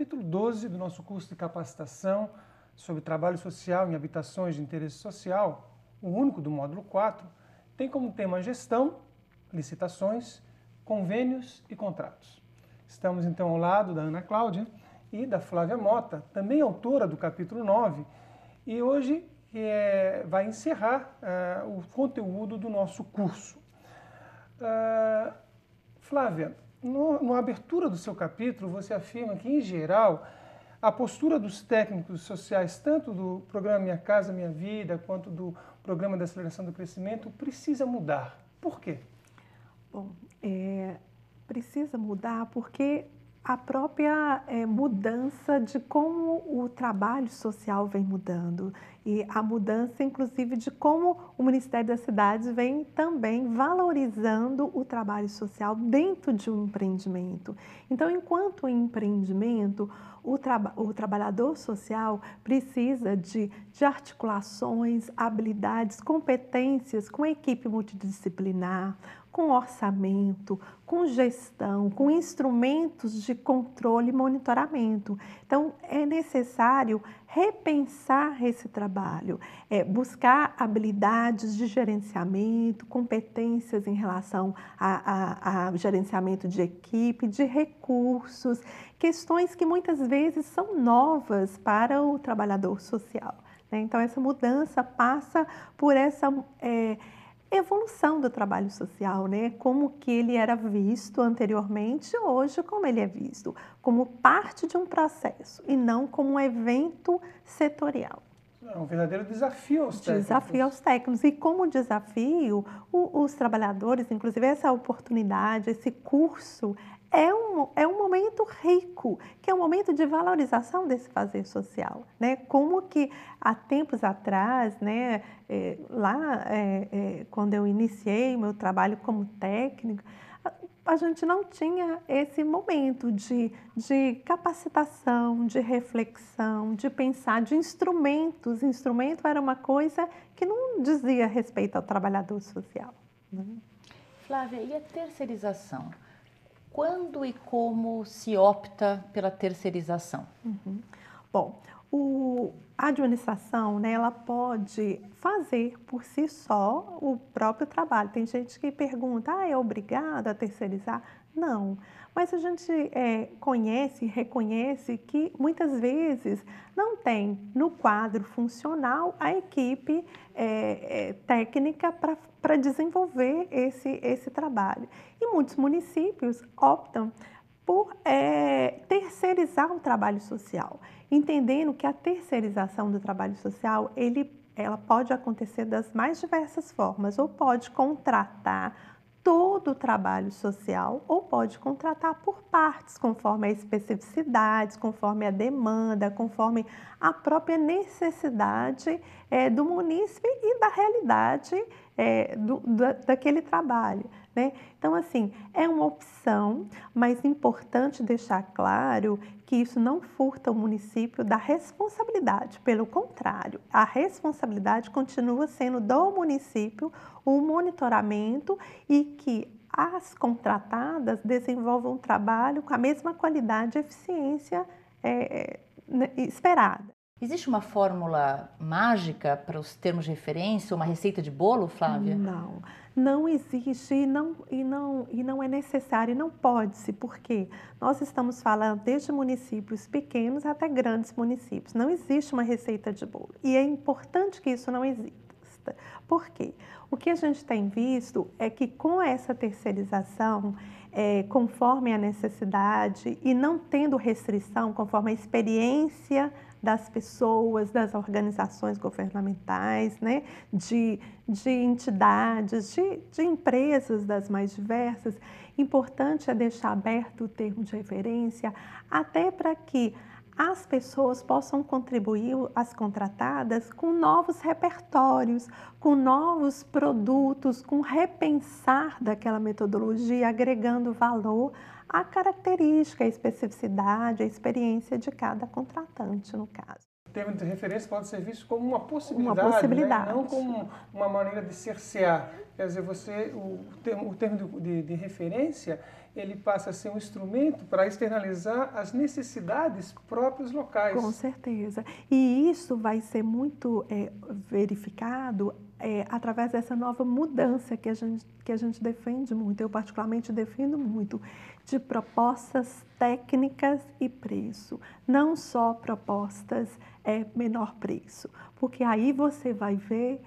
capítulo 12 do nosso curso de capacitação sobre trabalho social em habitações de interesse social, o único do módulo 4, tem como tema gestão, licitações, convênios e contratos. Estamos então ao lado da Ana Cláudia e da Flávia Mota, também autora do capítulo 9, e hoje vai encerrar o conteúdo do nosso curso. Flávia, na abertura do seu capítulo, você afirma que, em geral, a postura dos técnicos sociais, tanto do programa Minha Casa Minha Vida, quanto do programa de aceleração do crescimento, precisa mudar. Por quê? Bom, precisa mudar porque a própria mudança de como o trabalho social vem mudando e a mudança, inclusive, de como o Ministério das Cidades vem também valorizando o trabalho social dentro de um empreendimento. Então, enquanto empreendimento, o trabalhador social precisa de articulações, habilidades, competências com equipe multidisciplinar, com orçamento, com gestão, com instrumentos de controle e monitoramento. Então, é necessário repensar esse trabalho, buscar habilidades de gerenciamento, competências em relação a gerenciamento de equipe, de recursos, questões que muitas vezes são novas para o trabalhador social, né? Então, essa mudança passa por essa evolução do trabalho social, né? Como que ele era visto anteriormente, hoje como ele é visto, como parte de um processo e não como um evento setorial. É um verdadeiro desafio aos técnicos. Desafio aos técnicos. E como desafio, os trabalhadores, inclusive essa oportunidade, esse curso, é um momento rico, que é um momento de valorização desse fazer social, né? Como que há tempos atrás, né, quando eu iniciei meu trabalho como técnico, a gente não tinha esse momento de capacitação, de reflexão, de pensar, de instrumentos. Instrumento era uma coisa que não dizia respeito ao trabalhador social, né? Flávia, e a terceirização? Quando e como se opta pela terceirização? Bom, a administração, né, ela pode fazer por si só o próprio trabalho. Tem gente que pergunta, é obrigado a terceirizar? Não, mas a gente conhece, reconhece que muitas vezes não tem no quadro funcional a equipe técnica para desenvolver esse trabalho. E muitos municípios optam por terceirizar o trabalho social, entendendo que a terceirização do trabalho social, ela pode acontecer das mais diversas formas, ou pode contratar todo o trabalho social, ou pode contratar por partes, conforme a especificidade, conforme a demanda, conforme a própria necessidade do munícipe e da realidade daquele trabalho, né? Então, assim, é uma opção, mas é importante deixar claro que isso não furta o município da responsabilidade. Pelo contrário, a responsabilidade continua sendo do município o monitoramento e que as contratadas desenvolvam um trabalho com a mesma qualidade e eficiência esperada. Existe uma fórmula mágica para os termos de referência, uma receita de bolo, Flávia? Não existe e não é necessário, e não pode-se, porque nós estamos falando desde municípios pequenos até grandes municípios. Não existe uma receita de bolo e é importante que isso não exista. Por quê? O que a gente tem visto é que com essa terceirização, conforme a necessidade e não tendo restrição, conforme a experiência das pessoas, das organizações governamentais, né, de entidades, de empresas das mais diversas, importante é deixar aberto o termo de referência, até para que as pessoas possam contribuir, as contratadas, com novos repertórios, com novos produtos, com repensar daquela metodologia, agregando valor à característica, à especificidade, à experiência de cada contratante, no caso. O termo de referência pode ser visto como uma possibilidade, né? Não como uma maneira de cercear. Quer dizer, o termo de referência, ele passa a ser um instrumento para externalizar as necessidades próprias locais. Com certeza. E isso vai ser muito verificado através dessa nova mudança que a gente defende muito. Eu, particularmente, defendo muito de propostas técnicas e preço. Não só propostas menor preço. Porque aí você vai ver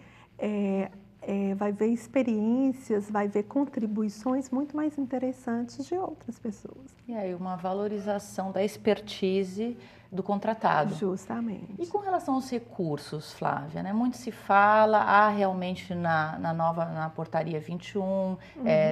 experiências, vai ver contribuições muito mais interessantes de outras pessoas. E aí uma valorização da expertise do contratado. Justamente. E com relação aos recursos, Flávia, né? Muito se fala, há realmente na portaria 21,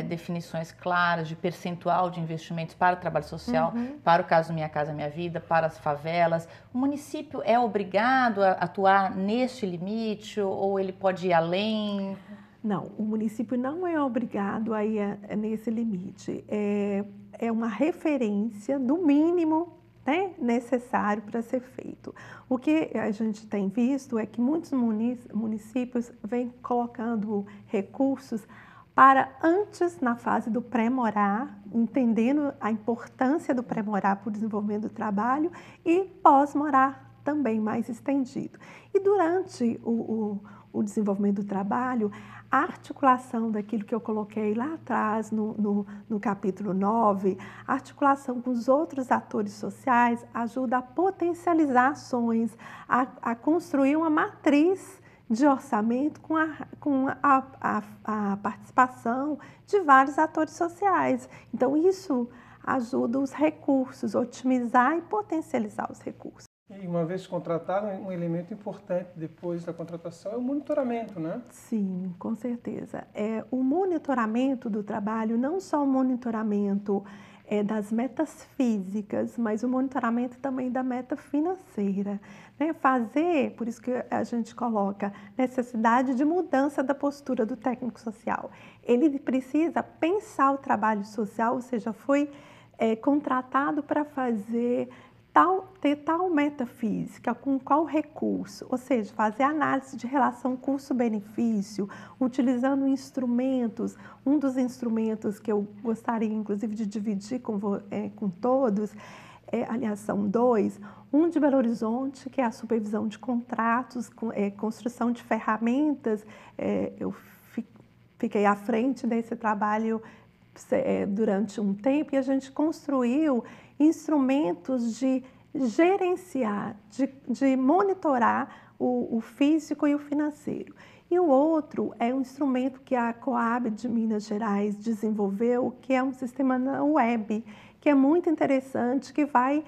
definições claras de percentual de investimentos para o trabalho social, para o caso Minha Casa Minha Vida, para as favelas. O município é obrigado a atuar neste limite ou ele pode ir além? Não, o município não é obrigado a ir nesse limite. É uma referência do mínimo, né, necessário para ser feito. O que a gente tem visto é que muitos municípios vêm colocando recursos para antes, na fase do pré-morar, entendendo a importância do pré-morar para o desenvolvimento do trabalho e pós-morar também mais estendido. E durante o desenvolvimento do trabalho, a articulação daquilo que eu coloquei lá atrás, no capítulo 9, a articulação com os outros atores sociais ajuda a potencializar ações, a construir uma matriz de orçamento com a participação de vários atores sociais. Então, isso ajuda os recursos, otimizar e potencializar os recursos. E uma vez contratado, um elemento importante depois da contratação é o monitoramento, né? Sim, com certeza. O monitoramento do trabalho, não só o monitoramento das metas físicas, mas o monitoramento também da meta financeira. Né? Por isso que a gente coloca necessidade de mudança da postura do técnico social. Ele precisa pensar o trabalho social, ou seja, foi contratado para ter tal meta física, com qual recurso, ou seja, fazer análise de relação custo-benefício, utilizando instrumentos. Um dos instrumentos que eu gostaria, inclusive, de dividir com todos, aliás, são dois. Um de Belo Horizonte, que é a supervisão de contratos, construção de ferramentas. Eu fiquei à frente desse trabalho durante um tempo e a gente construiu instrumentos de gerenciar, de monitorar o físico e o financeiro. E o outro é um instrumento que a Coab de Minas Gerais desenvolveu, que é um sistema na web, que é muito interessante, que vai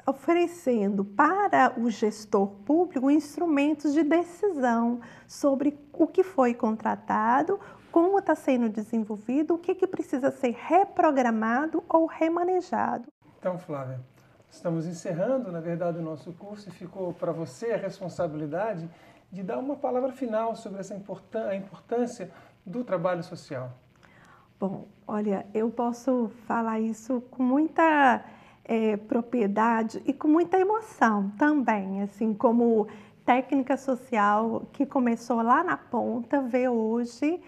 oferecendo para o gestor público instrumentos de decisão sobre o que foi contratado, como está sendo desenvolvido, o que precisa ser reprogramado ou remanejado. Então, Flávia, estamos encerrando, na verdade, o nosso curso e ficou para você a responsabilidade de dar uma palavra final sobre a importância do trabalho social. Bom, olha, eu posso falar isso com muita propriedade e com muita emoção também, assim, como técnica social que começou lá na ponta, ver hoje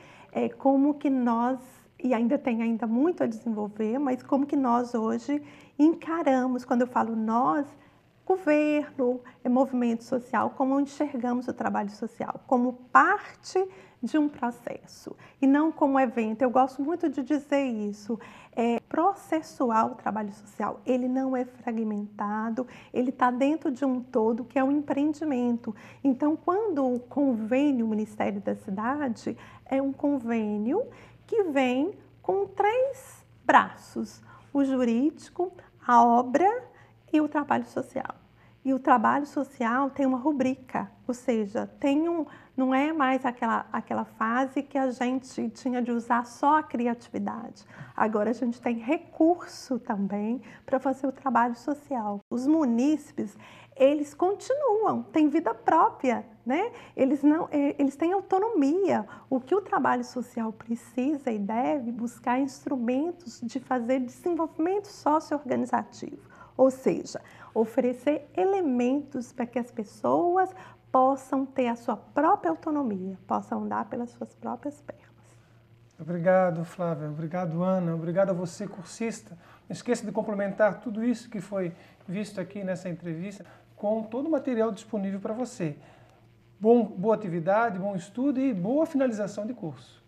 como que nós, e ainda tem muito a desenvolver, mas como que nós hoje encaramos, quando eu falo nós, governo, movimento social, como enxergamos o trabalho social, como parte de um processo e não como evento. Eu gosto muito de dizer isso, processual o trabalho social, ele não é fragmentado, ele está dentro de um todo que é um empreendimento. Então, quando o convênio Ministério da Cidade é um convênio que vem com 3 braços, o jurídico, a obra e o trabalho social. E o trabalho social tem uma rubrica, ou seja, não é mais aquela fase que a gente tinha de usar só a criatividade. Agora a gente tem recurso também para fazer o trabalho social. Os munícipes, eles continuam, têm vida própria, né? Eles têm autonomia. O que o trabalho social precisa e deve buscar instrumentos de fazer desenvolvimento socio-organizativo. Ou seja, oferecer elementos para que as pessoas possam ter a sua própria autonomia, possam andar pelas suas próprias pernas. Obrigado, Flávia. Obrigado, Ana. Obrigado a você, cursista. Não esqueça de complementar tudo isso que foi visto aqui nessa entrevista com todo o material disponível para você. Boa atividade, bom estudo e boa finalização de curso.